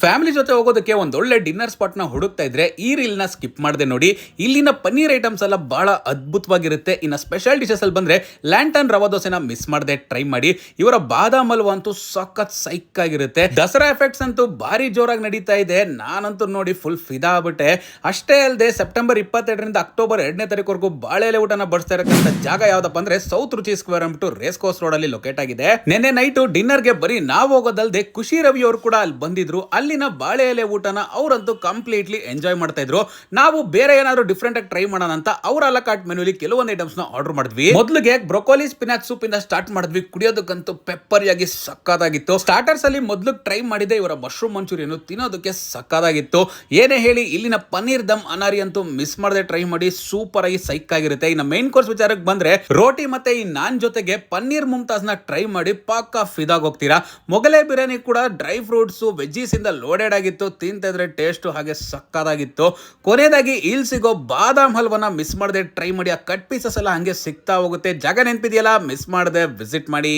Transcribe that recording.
Family ಜೊತೆ ಹೋಗೋದಕ್ಕೆ ಒಂದೊಳ್ಳೆ ಡಿನ್ನರ್ ಸ್ಪಾಟ್ ನ ಹುಡುಕ್ತಾ ಇದ್ರೆ ಈ ರೀಲ್ ನ ಸ್ಕಿಪ್ ಮಾಡದೆ ನೋಡಿ. ಇಲ್ಲಿನ ಪನ್ನೀರ್ ಐಟಮ್ಸ್ ಎಲ್ಲ ಬಹಳ ಅದ್ಭುತವಾಗಿರುತ್ತೆ. ಇನ್ನು ಸ್ಪೆಷಲ್ ಡಿಶಸ್ ಅಲ್ಲಿ ಬಂದ್ರೆ ಲ್ಯಾಂಟನ್ ರವಾ ದೋಸೆನ ಮಿಸ್ ಮಾಡದೆ ಟ್ರೈ ಮಾಡಿ. ಇವರ ಬಾದಾಮ್ ಹಲ್ವಾ ಅಂತೂ ಸಖತ್ ಸೈಕ್ ಆಗಿರುತ್ತೆ. ದಸರಾ ಎಫೆಕ್ಟ್ಸ್ ಅಂತೂ ಭಾರಿ ಜೋರಾಗಿ ನಡೀತಾ ಇದೆ. ನಾನಂತೂ ನೋಡಿ ಫುಲ್ ಫಿದಾ ಆಗ್ಬಿಟ್ಟೆ. ಅಷ್ಟೇ ಅಲ್ಲದೆ ಸೆಪ್ಟೆಂಬರ್ 22ರಿಂದ ಅಕ್ಟೋಬರ್ 2ನೇ ತಾರೀಕುವರೆಗೂ ಬಾಳೆಲೆ ಊಟನ ಬಡಿಸ್ತಾ ಇರತಕ್ಕಂಥ ಜಾಗ ಯಾವ್ದಪ್ಪ ಅಂದ್ರೆ ಸೌತ್ ರುಚಿ ಸ್ಕ್ವೇರ್ ಅಂದ್ಬಿಟ್ಟು ರೇಸ್ ಕೋರ್ಸ್ ರೋಡ್ ಅಲ್ಲಿ ಲೊಕೇಟ್ ಆಗಿದೆ. ನಿನ್ನೆ ನೈಟ್ ಡಿನ್ನರ್ ಗೆ ಬರೀ ನಾವು ಹೋಗೋದಲ್ದೆ ಖುಷಿ ರವಿ ಅವರು ಕೂಡ ಅಲ್ಲಿ ಬಂದಿದ್ರು. ಅಲ್ಲಿನ ಬಾಳೆ ಎಲೆ ಊಟನ ಅವರಂತೂ ಕಂಪ್ಲೀಟ್ಲಿ ಎಂಜಾಯ್ ಮಾಡ್ತಾ ಇದ್ರು. ನಾವು ಬೇರೆ ಏನಾದ್ರು ಡಿಫ್ರೆಂಟ್ ಆಗಿ ಟ್ರೈ ಮಾಡೋಣ ಅಂತ ಅವರ ಅಲ ಕಾರ್ಟ್ ಮೆನುಲಿ ಕೆಲವೊಂದು ಐಟಮ್ಸ್ ನ ಆರ್ಡರ್ ಮಾಡಿದ್ವಿ. ಮೊದಲಿಗೆ ಬ್ರೊಕೊಲಿ ಸ್ಪಿನಾಚ್ ಸೂಪ್ ಇಂದ ಸ್ಟಾರ್ಟ್ ಮಾಡಿದ್ವಿ. ಕುಡಿಯೋದಕ್ಕಂತೂ ಪೆಪ್ಪರಿಯಾಗಿ ಸಕ್ಕತ್ತಾಗಿತ್ತು. ಸ್ಟಾರ್ಟರ್ಸ್ ಅಲ್ಲಿ ಮೊದಲು ಟ್ರೈ ಮಾಡಿದೆ ಇವರ ಮಶ್ರೂಮ್ ಮಂಚೂರಿಯನ್, ತಿನ್ನೋದಕ್ಕೆ ಸಕ್ಕತ್ತಾಗಿತ್ತು. ಏನೇ ಹೇಳಿ ಇಲ್ಲಿನ ಪನ್ನೀರ್ ದಮ್ ಅನಾರಿ ಅಂತೂ ಮಿಸ್ ಮಾಡದೆ ಟ್ರೈ ಮಾಡಿ, ಸೂಪರ್ ಆಗಿ ಸೈಕ್ ಆಗಿರುತ್ತೆ. ಇನ್ನು ಮೇನ್ ಕೋರ್ಸ್ ವಿಚಾರಕ್ಕೆ ಬಂದ್ರೆ ರೋಟಿ ಮತ್ತೆ ಈ ನಾನ್ ಜೊತೆಗೆ ಪನ್ನೀರ್ ಮುಮ್ತಾಜ್ ನ ಟ್ರೈ ಮಾಡಿ ಪಕ್ಕಾ ಫಿದಾಗ್ ಹೋಗ್ತೀರಾ. ಮೊಗಲೈ ಬಿರಿಯಾನಿ ಕೂಡ ಡ್ರೈ ಫ್ರೂಟ್ಸ್ ವೆಜ್ಜೀಸ್ ಇಂದ ಲೋಡೆಡ್ ಆಗಿತ್ತು. ತಿಂತಿದ್ರೆ ಟೇಸ್ಟ್ ಹಾಗೆ ಸಕ್ಕತ್ತಾಗಿತ್ತು. ಕೊನೆಯದಾಗಿ ಇಲ್ಲಿ ಸಿಗೋ ಬಾದಾಮ್ ಹಲ್ವನ ಮಿಸ್ ಮಾಡದೆ ಟ್ರೈ ಮಾಡಿ. ಆ ಕಟ್ ಪೀಸಸ್ ಎಲ್ಲ ಹಂಗೆ ಸಿಗ್ತಾ ಹೋಗುತ್ತೆ. ಜಾಗ ನೆನಪಿದೆಯಲ್ಲ, ಮಿಸ್ ಮಾಡದೆ ವಿಸಿಟ್ ಮಾಡಿ.